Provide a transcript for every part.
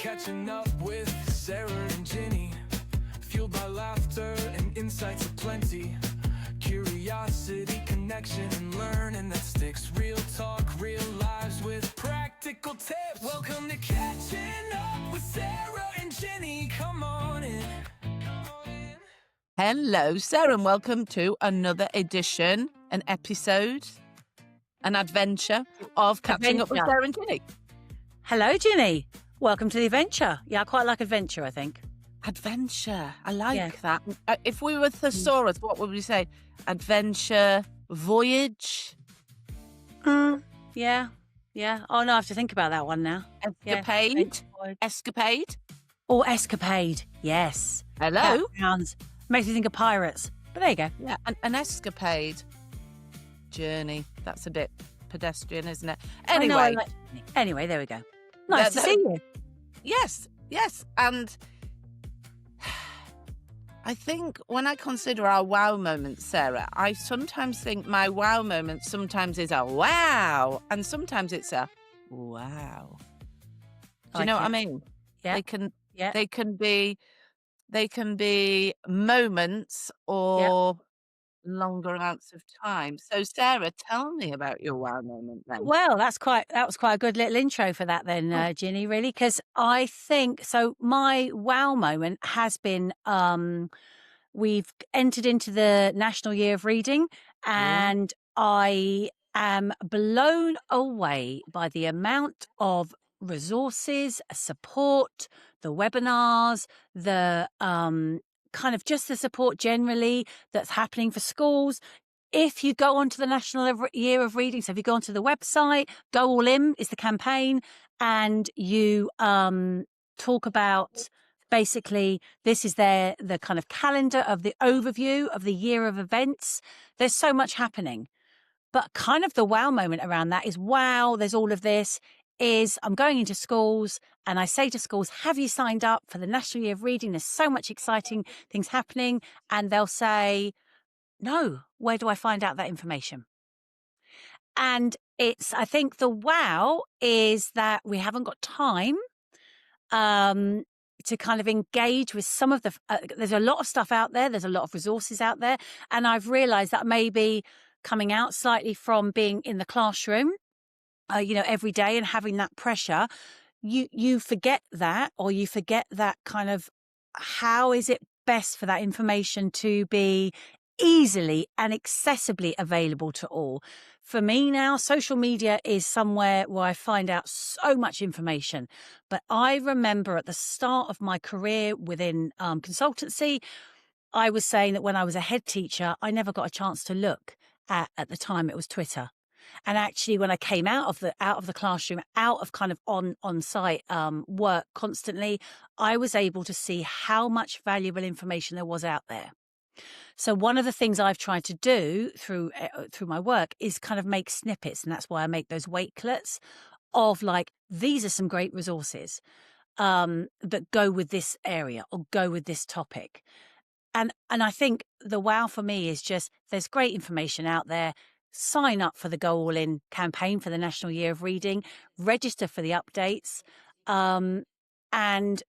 Catching up with Sarah and Ginny, fueled by laughter and insights aplenty. Curiosity, connection, and learning that sticks. Real talk, real lives with practical tips. Welcome to Catching Up with Sarah and Ginny. Come on in. Hello, Sarah, and welcome to another edition, an episode, an adventure of Catching Up with Sarah and Ginny. Hello, Ginny. Welcome to the adventure. Yeah, I quite like adventure, I think. Adventure. I like that. If we were thesaurus, what would we say? Adventure, voyage? Yeah. Oh, no, I have to think about that one now. Escapade? Escapade? Or escapade, yes. Hello? That sounds, makes me think of pirates. But there you go. Yeah, an escapade. Journey. That's a bit pedestrian, isn't it? Anyway. Anyway, there we go. Nice to see you. Yes. And I think when I consider our wow moments, Sarah, I sometimes think my wow moment sometimes is a wow, and sometimes it's a wow. Do you know what I mean? Yeah. They can be moments or longer amounts of time. So, Sarah, tell me about your wow moment then. Well, that was quite a good little intro for that then, Ginny, really, because I think, so my wow moment has been, we've entered into the National Year of Reading, and I am blown away by the amount of resources, support, the webinars, the kind of just the support generally that's happening for schools. If you go onto the National Year of Reading, so if you go onto the website, Go All In is the campaign, and you talk about basically this is the kind of calendar of the overview of the year of events. There's so much happening. But kind of the wow moment around that is, wow, there's all of this, is I'm going into schools and I say to schools, have you signed up for the National Year of Reading? There's so much exciting things happening. And they'll say, no, where do I find out that information? And I think the wow is that we haven't got time to kind of engage with some of the, there's a lot of stuff out there. There's a lot of resources out there. And I've realized that maybe coming out slightly from being in the classroom, every day and having that pressure, you forget that, or you forget that kind of how is it best for that information to be easily and accessibly available to all. For me now, social media is somewhere where I find out so much information. But I remember at the start of my career within consultancy, I was saying that when I was a head teacher, I never got a chance to look at the time it was Twitter. And actually, when I came out of the classroom, out of kind of on-site work constantly, I was able to see how much valuable information there was out there. So one of the things I've tried to do through my work is kind of make snippets, and that's why I make those wakelets of like, these are some great resources that go with this area or go with this topic. And I think the wow for me is just there's great information out there. Sign up for the Go All In campaign for the National Year of Reading, register for the updates, and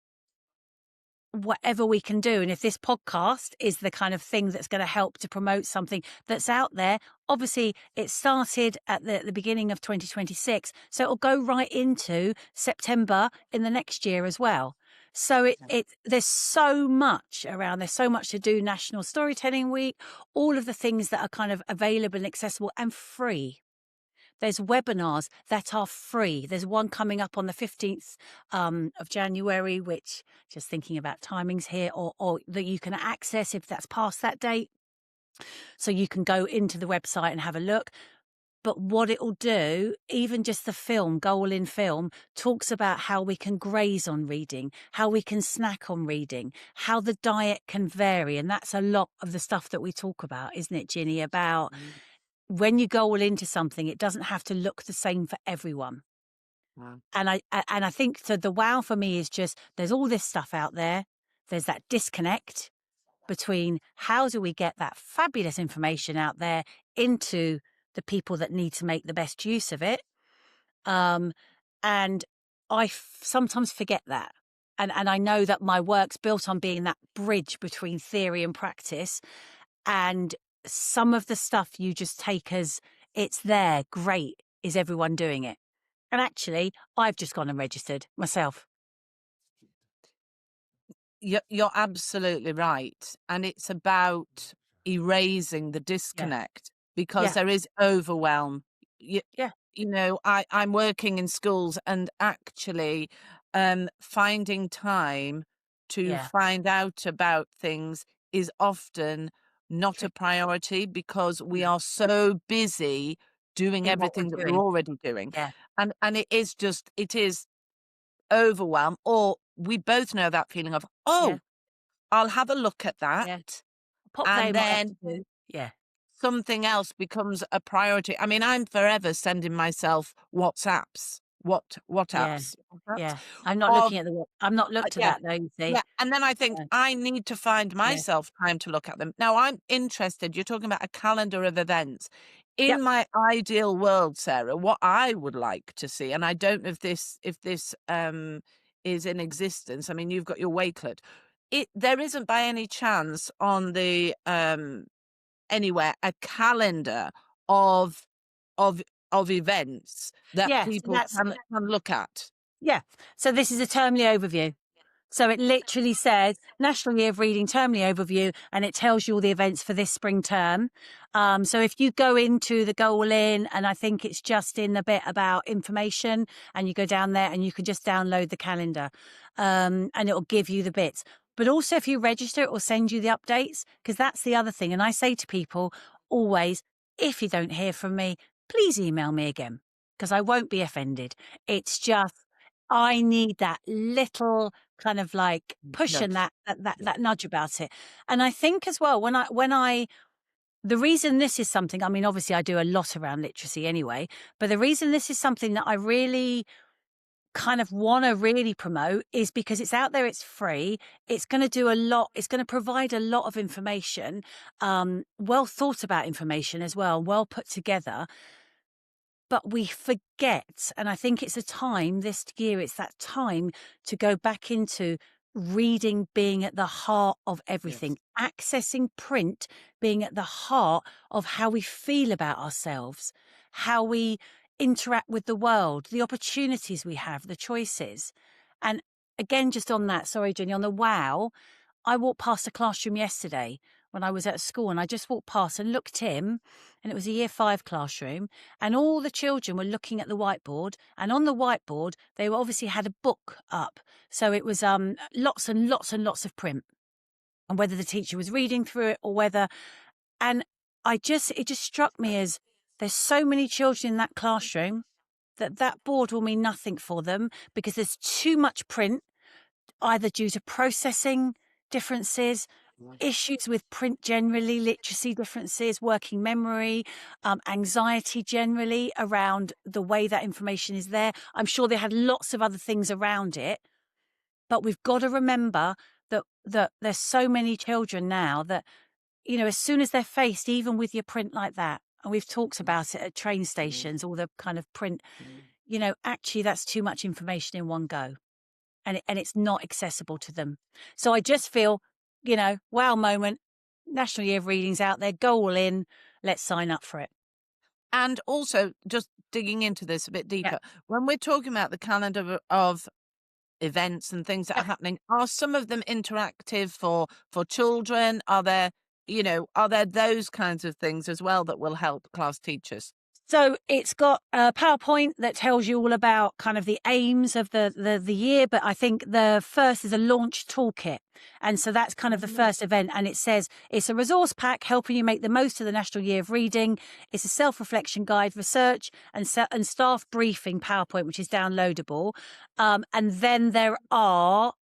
whatever we can do. And if this podcast is the kind of thing that's going to help to promote something that's out there, obviously it started at the beginning of 2026, so it'll go right into September in the next year as well. So there's so much around. There's so much to do. National Storytelling Week, all of the things that are kind of available and accessible and free. There's webinars that are free. There's one coming up on the 15th of January, which, just thinking about timings here, or that you can access if that's past that date. So you can go into the website and have a look. But what it will do, even just the film, Go All In film, talks about how we can graze on reading, how we can snack on reading, how the diet can vary. And that's a lot of the stuff that we talk about, isn't it, Ginny? About when you go all into something, it doesn't have to look the same for everyone. Wow. And I think so the wow for me is just there's all this stuff out there. There's that disconnect between how do we get that fabulous information out there into the people that need to make the best use of it. And I sometimes forget that. and I know that my work's built on being that bridge between theory and practice. And some of the stuff you just take as it's there, great. Is everyone doing it? And actually, I've just gone and registered myself. You're absolutely right. And it's about erasing the Yeah. disconnect because Yeah. there is overwhelm. You, Yeah. you know, I'm working in schools and actually finding time to Yeah. find out about things is often not a Tricky. priority because we Mm. are so busy doing In what everything that we're we're doing. already doing. Yeah. And it is overwhelm, or we both know that feeling of, Yeah. "Oh, I'll have a look at Yeah. that," Pop they and might have then to do. Yeah. something else becomes a priority. I mean, I'm forever sending myself WhatsApps, Yeah. WhatsApps Yeah. I'm not of looking at the I've not looked at yeah. that though, you see. Yeah, and then I think So, I need to find yeah. myself time to look at them. Now I'm interested, you're talking about a calendar of events. Yep. In my ideal world, Sarah, what I would like to see, and I don't know if this is in existence. I mean, you've got your Wakelet. There isn't by any chance on the anywhere a calendar of of of events that Yeah. So people that's can look at. yeah. So this is a termly overview. So it literally says National Year of Reading Termly Overview, and it tells you all the events for this spring term. So if you go into the Go All In, and I think it's just in the bit about information, and you go down there and you can just download the calendar, and it'll give you the bits. But also if you register, it will send you the updates, because that's the other thing. And I say to people always, if you don't hear from me, please email me again, because I won't be offended. It's just, I need that little kind of like push and Nudge. that nudge about it. And I think as well, when I the reason this is something, I mean, obviously I do a lot around literacy anyway, but the reason this is something that I really kind of want to really promote is because it's out there, it's free, it's going to do a lot, it's going to provide a lot of information, well thought about information as well, well put together. But we forget, and I think it's a time this year, it's that time to go back into reading being at the heart of everything, accessing print being at the heart of how we feel about ourselves, how we interact with the world, the opportunities we have, the choices. And again, just on that, sorry, Jenny, on the wow, I walked past a classroom yesterday when I was at school, and I just walked past and looked in, and it was a year 5 classroom, and all the children were looking at the whiteboard, and on the whiteboard they obviously had a book up, so it was lots and lots and lots of print, and whether the teacher was reading through it or whether, and it just struck me as there's so many children in that classroom that board will mean nothing for them because there's too much print, either due to processing differences, issues with print generally, literacy differences, working memory, anxiety generally around the way that information is there. I'm sure they had lots of other things around it, but we've got to remember that there's so many children now that, you know, as soon as they're faced, even with your print like that, and we've talked about it at train stations, all the kind of print, you know, actually that's too much information in one go. And it's not accessible to them. So I just feel, you know, wow moment, National Year of Reading's out there, go all in, let's sign up for it. And also, just digging into this a bit Yeah. deeper, when we're talking about the calendar of events and things that Yeah. are happening, are some of them interactive for children? Are there, are there those kinds of things as well that will help class teachers? So it's got a PowerPoint that tells you all about kind of the aims of the year, but I think the first is a launch toolkit. And so that's kind of the first event. And it says it's a resource pack helping you make the most of the National Year of Reading. It's a self-reflection guide, research and staff briefing PowerPoint, which is downloadable. And then there are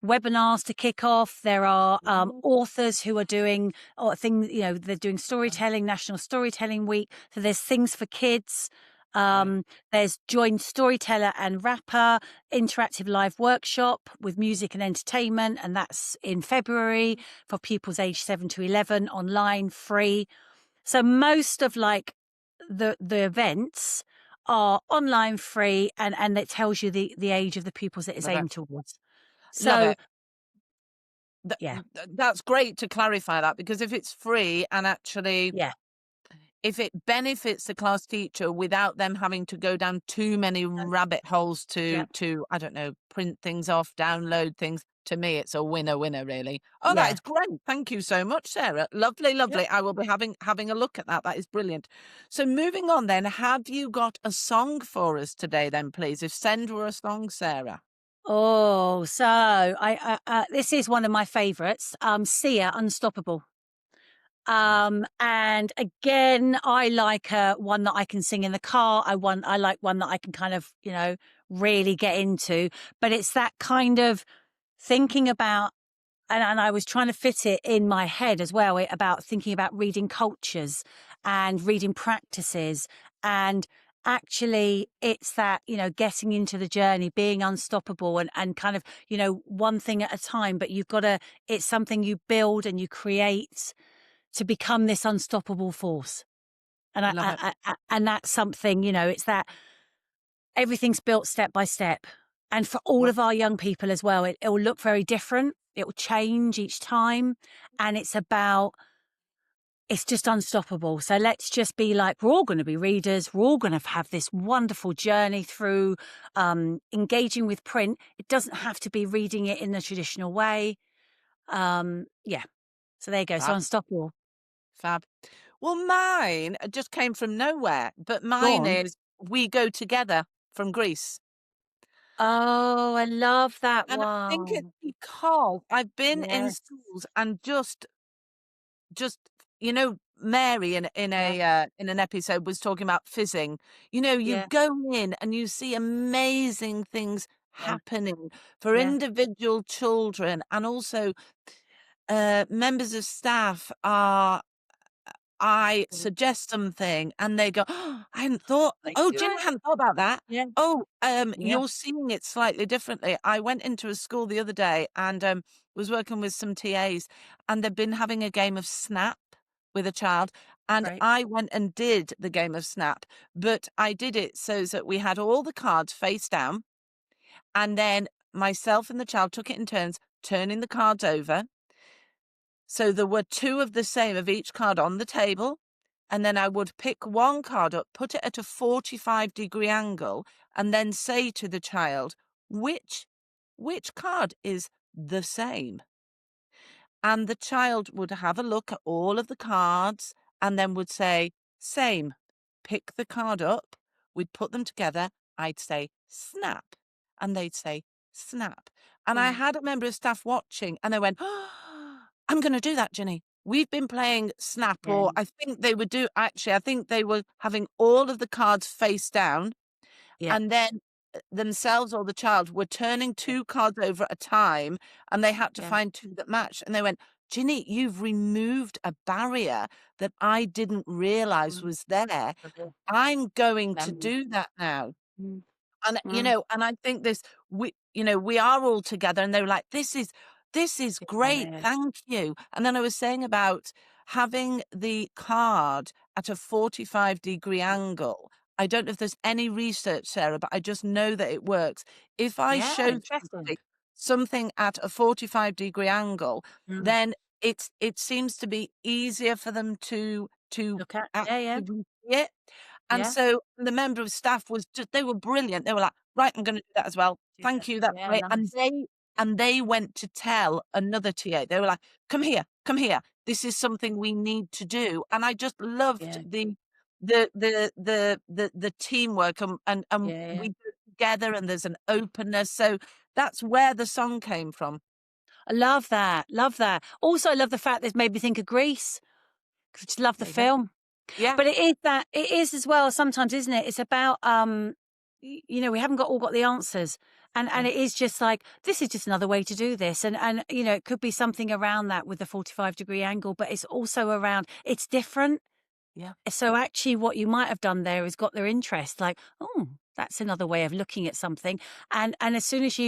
webinars to kick off. There are authors who are doing things, you know, they're doing storytelling, National Storytelling Week. So there's things for kids. There's joined storyteller and rapper, interactive live workshop with music and entertainment. And that's in February for pupils aged 7 to 11, online, free. So most of like the events are online free, and it tells you the age of the pupils that it's Love it. aimed towards. Love So it. Th- yeah, That's great to clarify that, because if it's free and actually yeah, if it benefits the class teacher without them having to go down too many um, rabbit holes yeah, to I don't know, print things off, download things, to me it's a winner really. Oh, that yeah. is great. Thank you so much, Sarah. Lovely, Yep. lovely. I will be having a look at that. That is brilliant. So moving on then, have you got a song for us today then, please? If send were a song, Sarah. Oh, so this is one of my favourites. Sia, Unstoppable. And again, I like one that I can sing in the car. I like one that I can kind of, really get into. But it's that kind of thinking about, and I was trying to fit it in my head as well, about thinking about reading cultures and reading practices. And actually, it's that, getting into the journey, being unstoppable, and kind of, one thing at a time. But it's something you build and you create to become this unstoppable force. And Love it. and that's something, it's that everything's built step by step. And for all Well, of our young people as well, it will look very different. It will change each time. And it's just unstoppable. So let's just be like, we're all going to be readers. We're all going to have this wonderful journey through engaging with print. It doesn't have to be reading it in the traditional way. Yeah. So there you go. So fab, unstoppable. fab. Well, mine just came from nowhere, but Go mine on. is We Go Together from Greece. Oh, I love that And I think it's one. because I've been in Yes. schools and just Mary Yeah. in an episode was talking about fizzing. You Yeah. go in and you see amazing things Yeah. happening for Yeah. individual children, and also members of staff are I Mm. suggest something and they go, "Oh, I hadn't thought. They Oh, do Jen it. hadn't thought about that. Yeah. Oh, Yeah. you're seeing it slightly differently." I went into a school the other day and was working with some TAs, and they've been having a game of Snap with a child. And Right. I went and did the game of Snap, but I did it so that we had all the cards face down, and then myself and the child took it in turns, turning the cards over. So there were two of the same of each card on the table, and then I would pick one card up, put it at a 45-degree angle, and then say to the child, which card is the same? And the child would have a look at all of the cards and then would say, same. Pick the card up, we'd put them together, I'd say, snap. And they'd say, snap. And I Mm. had a member of staff watching and they went, oh, I'm going to do that, Ginny. We've been playing snap, Yeah. or I think they were having all of the cards face down, Yeah. and then themselves or the child were turning Yeah. two cards over at a time, and they had to Yeah. find two that matched. And they went, Ginny, you've removed a barrier that I didn't realize Mm. was there. Lovely. I'm going to Lovely. do that now. Mm. And, Mm. and I think we are all together, and they were like, this is great. Yeah. Thank you. And then I was saying about having the card at a 45-degree angle. I don't know if there's any research, Sarah, but I just know that it works. If I Yeah. show Interesting. something at a 45-degree angle, Mm. then it seems to be easier for them to Look at. Yeah. Yeah. actively see it. And Yeah. so the member of staff was just they were brilliant. They were like, "Right, I'm gonna do that as well. Do that. Thank you, that's Yeah. great." And Nice. they went to tell another TA. They were like, "Come here, come here. This is something we need to do." And I just loved Yeah. the teamwork, and Yeah. Yeah. we do it together, and there's an openness. So that's where the song came from. I love that. Love that. Also, I love the fact that it's made me think of Greece, 'cause I just love the There you go. film. Yeah, But it is as well sometimes, isn't it? It's about, we haven't all got the answers. And yeah, it is just like, this is just another way to do this. And it could be something around that with the 45-degree angle, but it's also around, it's different. yeah. So actually what you might have done there is got their interest, like, oh, that's another way of looking at something. And as soon as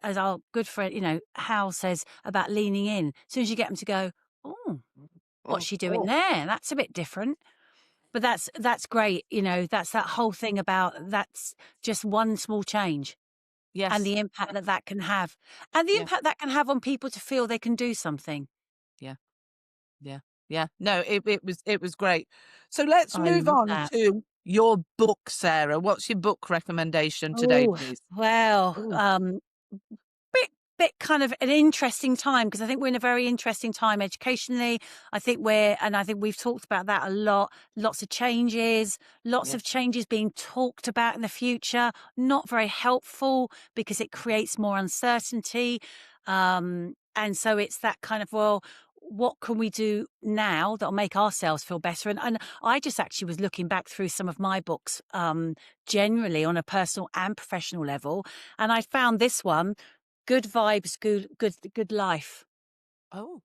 as our good friend, Hal says about leaning in, as soon as you get them to go, oh, what's Oh, she doing oh. there? That's a bit different. But that's great. That's that whole thing about that's just one small change and Yes. the impact that can have, and the Yeah. impact that can have on people to feel they can do something. Yeah. Yeah. Yeah. No, it was great. So let's I move love on that. to your book, Sarah. What's your book recommendation today, Oh, please? well, Ooh. bit kind of an interesting time because I think we're in a very interesting time educationally. I think we've talked about that a lot. Lots Yeah. of changes being talked about in the future. Not very helpful because it creates more uncertainty. And so it's that kind of, well, what can we do now that'll make ourselves feel better? And I just actually was looking back through some of my books, generally on a personal and professional level, and I found this one, Good Vibes, Good Life. Oh.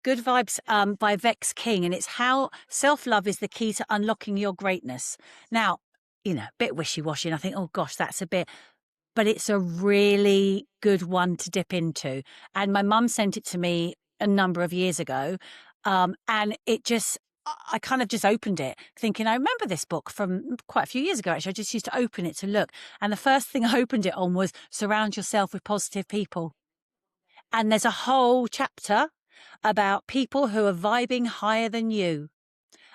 Good Vibes, by Vex King, and it's how self-love is the key to unlocking your greatness. Now, a bit wishy-washy, and I think, oh gosh, that's a bit, but it's a really good one to dip into. And my mum sent it to me a number of years ago, and I kind of just opened it, thinking I remember this book from quite a few years ago. Actually, I just used to open it to look, and the first thing I opened it on was surround yourself with positive people. And there's a whole chapter about people who are vibing higher than you.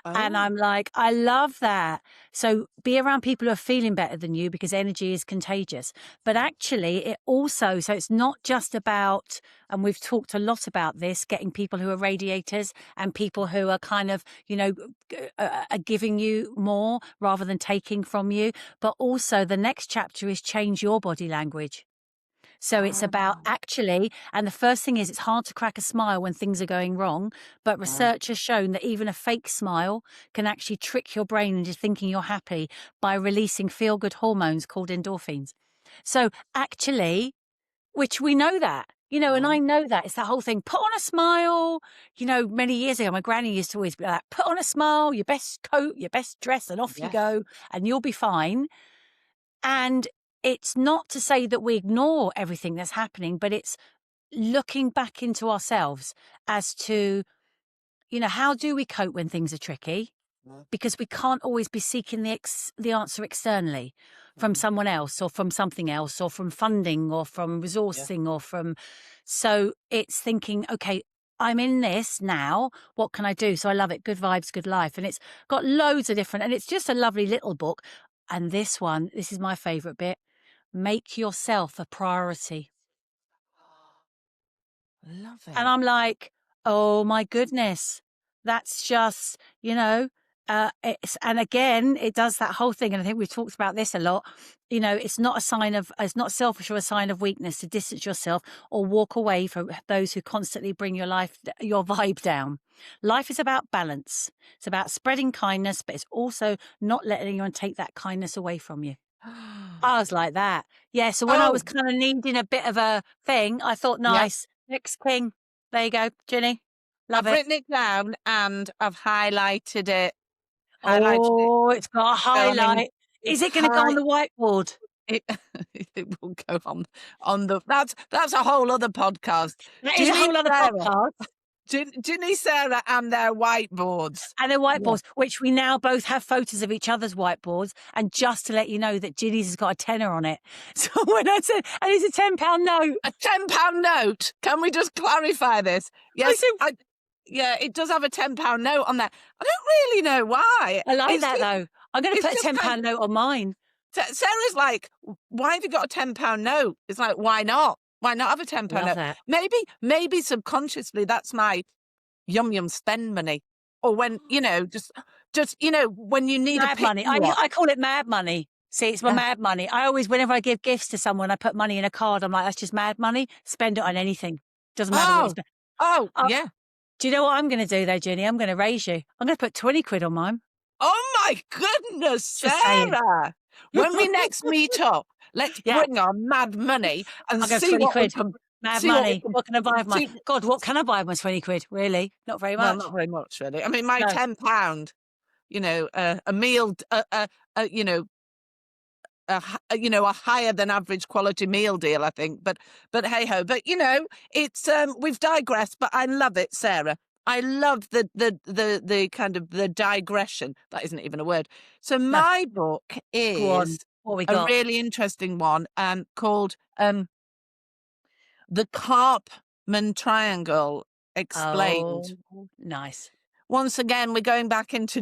And Oh. I'm like, I love that. So be around people who are feeling better than you because energy is contagious. But actually, so it's not just about, and we've talked a lot about this, getting people who are radiators and people who are kind of, are giving you more rather than taking from you. But also the next chapter is change your body language. So it's Ah. about actually, and the first thing is it's hard to crack a smile when things are going wrong, but Right. research has shown that even a fake smile can actually trick your brain into thinking you're happy by releasing feel-good hormones called endorphins. So actually, which we know that, and Right. I know that it's that whole thing, put on a smile. Many years ago, my granny used to always be like, put on a smile, your best coat, your best dress, and off you Yes. go, and you'll be fine. And it's not to say that we ignore everything that's happening, but it's looking back into ourselves as to, how do we cope when things are tricky? Yeah. Because we can't always be seeking the answer externally from Mhm. someone else or from something else or from funding or from Yeah. resourcing or from. So it's thinking, okay, I'm in this now. What can I do? So I love it. Good Vibes, Good Life. And it's got loads of different, and it's just a lovely little book. And this is my favorite bit. Make yourself a priority. Love And it. I'm like, oh my goodness, that's just, and again, it does that whole thing. And I think we've talked about this a lot. It's not it's not selfish or a sign of weakness to distance yourself or walk away from those who constantly bring your vibe down. Life is about balance. It's about spreading kindness, but it's also not letting anyone take that kindness away from you. I was like that. Yeah, so when I was Oh, kind of needing a bit of a thing, I thought, yeah. nice. Next king. There you go, Ginny. Love I've it. written it down and I've highlighted it. Highlighted it. Oh, it's got a So I mean, highlight. Is it's it gonna go on the whiteboard? it, it will go on the that's a whole other podcast. That is a Ginny whole other Sarah, podcast. Ginny Sarah and their whiteboards. And their Yeah. whiteboards, which we now both have photos of each other's whiteboards. And just to let you know that Ginny's has got a tenner on it. So when I said, and it's a £10 note. A £10 note. Can we just clarify this? I Yes, said, yeah, it does have a £10 note on there. I don't really know why. I like It's that just, though. I'm going to it's put a just kind £10 note on mine. Sarah's like, why have you got a £10 note? It's like, why not? Why not have a £10 Love note? that. Maybe subconsciously that's my yum spend money. Or when, when you need a Mad pick money. you up. I call it mad money. See, it's my Yeah. mad money. I always, whenever I give gifts to someone, I put money in a card. I'm like, that's just mad money. Spend it on anything. Doesn't matter what you Oh, spend. oh, Oh, yeah. do you know what I'm going to do though, Ginny? I'm going to raise you. I'm going to put 20 quid on mine. Oh my goodness, Just saying. Sarah. When we next meet up, let's Yeah, bring our mad money and I'll go see 20 what we quid. can Mad see what we money. can What can I buy with my, see. God, what can I buy with my 20 quid? Really? Not very Well, much. not very much really. I mean, my No. £10, a meal, a higher than average quality meal deal, I think. But hey ho. But it's we've digressed. But I love it, Sarah. I love the kind of the digression. That isn't even a word. So No, my book go on. is What we a got? really interesting one, called The Cartman Triangle Explained. Oh, nice. Once again, we're going back into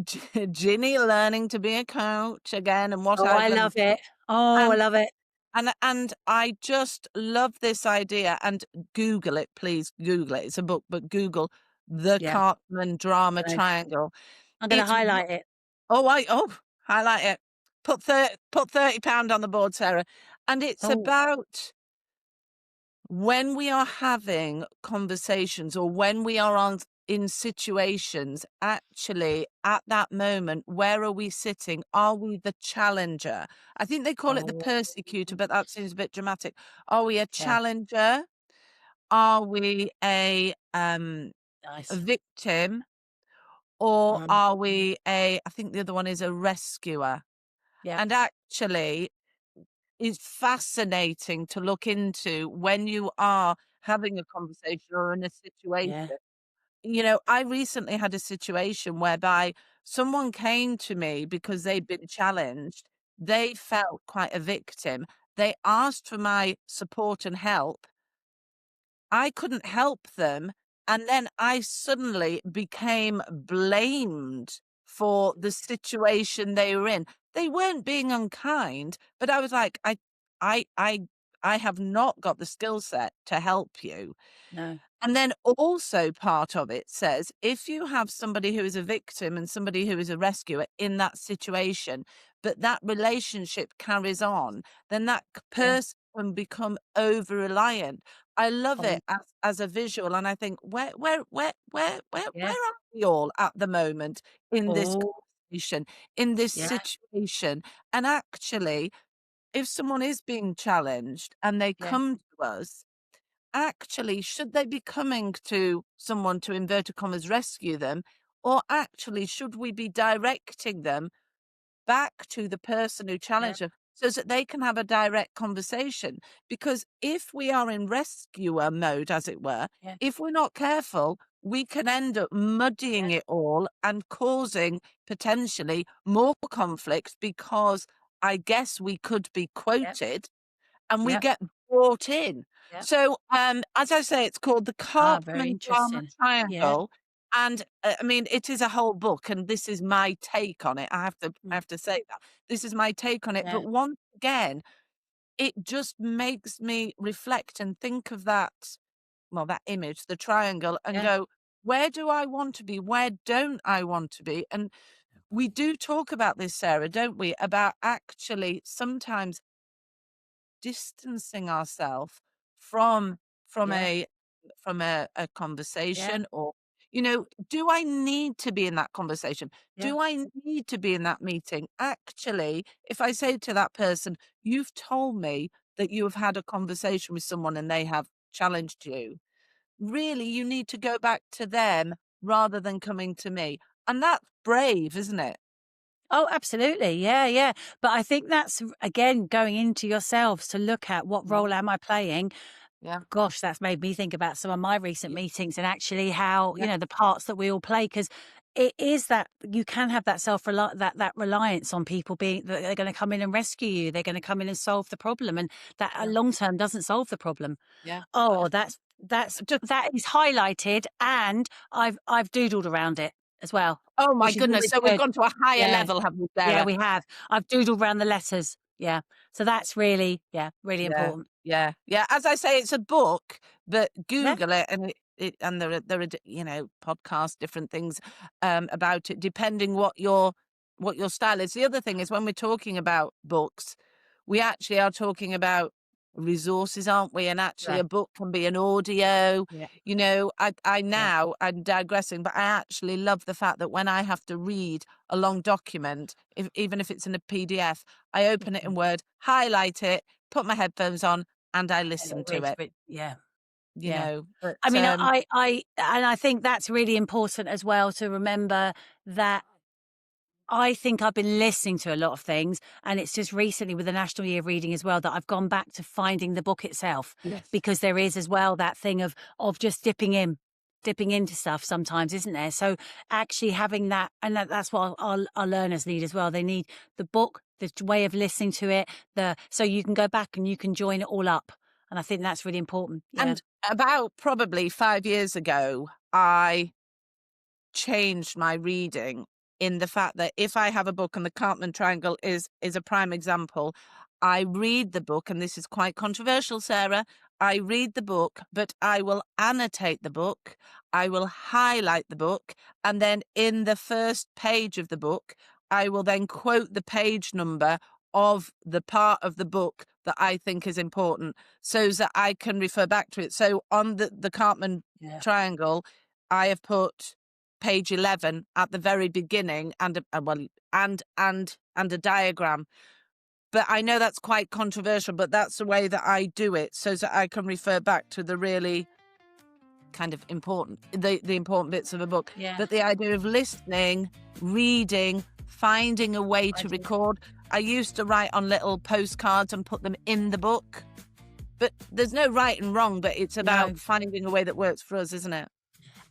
Ginny learning to be a coach again, and what Oh, I I've love learned. it. Oh, I And love it. and I just love this idea. And Google it, please. Google it. It's a book, but Google The Yeah. Cartman Drama Gonna Triangle. I'm gonna It's highlight it. highlight it. Put £30 on the board, Sarah. And it's Oh, about when we are having conversations, or when we are in situations, actually at that moment, where are we sitting? Are we the challenger? I think they call it the oh, persecutor, but that seems a bit dramatic. Are we a yeah. challenger? Are we a Nice. victim? Or Um, are we I think the other one is a rescuer? yeah, And actually, it's fascinating to look into when you are having a conversation or in a situation. yeah, I recently had a situation whereby someone came to me because they'd been challenged. They felt quite a victim. They asked for my support and help. I couldn't help them, and then I suddenly became blamed for the situation they were in. They weren't being unkind, but I was like, I I I have not got the skill set to help you. no, And then also part of it says, if you have somebody who is a victim and somebody who is a rescuer in that situation, but that relationship carries on, then that yeah, person can become over reliant. I love oh, it as a visual, and I think where yeah, are we all at the moment in this oh, conversation, in this yeah, situation? And actually, if someone is being challenged and they yeah, come to us, actually, should they be coming to someone to inverted commas rescue them? Or actually, should we be directing them back to the person who yeah, challenged them so that they can have a direct conversation? Because if we are in rescuer mode, as it were, yeah, if we're not careful, we can end up muddying yeah, it all and causing potentially more conflict, because I guess we could be yeah, quoted and we yeah, get brought in. yeah. So, as I say, it's called the Ah, very Cartman Drama interesting. Yeah, Triangle, and, I mean, it is a whole book, and this is my take on it. I mm, have to say that. This is my take on it, yeah, but once again, it just makes me reflect and think of that image, the triangle, and yeah, go, "Where do I want to be? Where don't I want to be?" And we do talk about this, Sarah, don't we? About actually sometimes distancing ourselves from from yeah, a a yeah, conversation, or do I need to be in that conversation? yeah, Do I need to be in that meeting? Actually, if I say to that person, you've told me that you have had a conversation with someone and they have challenged you, really you need to go back to them rather than coming to me. And that's brave, isn't it? oh, absolutely. Yeah, yeah. But I think that's again going into yourselves to look at what Mm. role am I playing. Yeah. Gosh, that's made me think about some of my recent Yeah. meetings and actually how, Yeah. the parts that we all play. Because it is that you can have that that reliance on people being that they're going to come in and rescue you. They're going to come in and solve the problem. And that Yeah. long term doesn't solve the problem. Yeah. Oh, that is highlighted and I've doodled around it as well, Oh my which is goodness. always So we've good. gone to a higher Yeah. level, have we, Yeah, Sarah? we have. I've doodled around the letters. Yeah. So that's really, yeah, really Yeah, important. yeah, yeah. As I say, it's a book, but Yeah. Google it, and and there are podcasts, different things about it, depending what your style is. The other thing is, when we're talking about books, we actually are talking about resources, aren't we? And actually, Right. a book can be an audio. Yeah. Yeah. I'm digressing, but I actually love the fact that when I have to read a long document, even if it's in a PDF, I open it in Mhm. Word, highlight it, put my headphones on, and I And listen it to reads it, but yeah. you Yeah. know, but, I mean, I think that's really important as well to remember that I think I've been listening to a lot of things, and it's just recently with the National Year of Reading as well that I've gone back to finding the book itself yes. because there is as well that thing of just dipping in dipping into stuff sometimes, isn't there? So actually having that, and that's what our learners need as well. They need the book, the way of listening to it, so you can go back and you can join it all up. And I think that's really important. Yeah. And about probably 5 years ago, I changed my reading in the fact that if I have a book, and the Cartman Triangle is a prime example, I read the book, and this is quite controversial, Sarah. I read the book, but I will annotate the book, I will highlight the book, and then in the first page of the book, I will then quote the page number of the part of the book that I think is important, so that I can refer back to it. So on the Cartman Triangle, I have put page 11 at the very beginning, and a diagram. But I know that's quite controversial, but that's the way that I do it, so that I can refer back to the really kind of important, the important bits of a book. Yeah. But the idea of listening, reading, finding a way to record. I used to write on little postcards and put them in the book. But there's no right and wrong, but it's about finding a way that works for us, isn't it?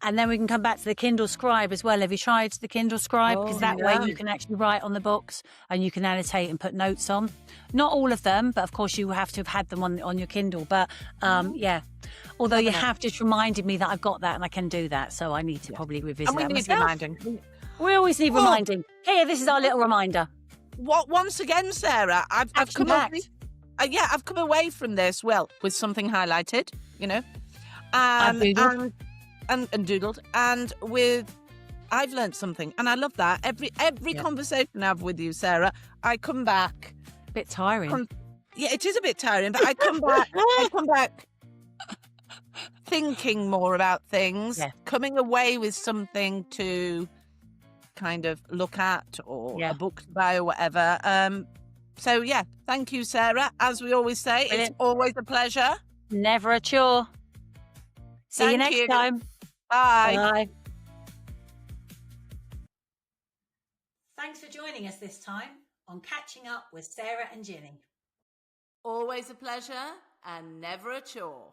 And then we can come back to the Kindle Scribe as well. Have you tried the Kindle Scribe? Because that way you can actually write on the books and you can annotate and put notes on. Not all of them, but of course you have to have had them on your Kindle. But yeah, although you have just reminded me that I've got that and I can do that. So I need to probably revisit And we that need myself. reminding. We always need reminding. Here, this is our little reminder. Once again, Sarah, I've come I've come away from this, well, with something highlighted, you know, and doodled, and I've learned something, and I love that. Every conversation I have with you, Sarah, I come back. A bit tiring. It is a bit tiring, but I come back thinking more about things, coming away with something to kind of look at, or a book to buy, or whatever. So yeah, thank you, Sarah. As we always say, it's always a pleasure. Never a chore. See you next time. Bye. Bye. Thanks for joining us this time on Catching Up with Sarah and Ginny. Always a pleasure and never a chore.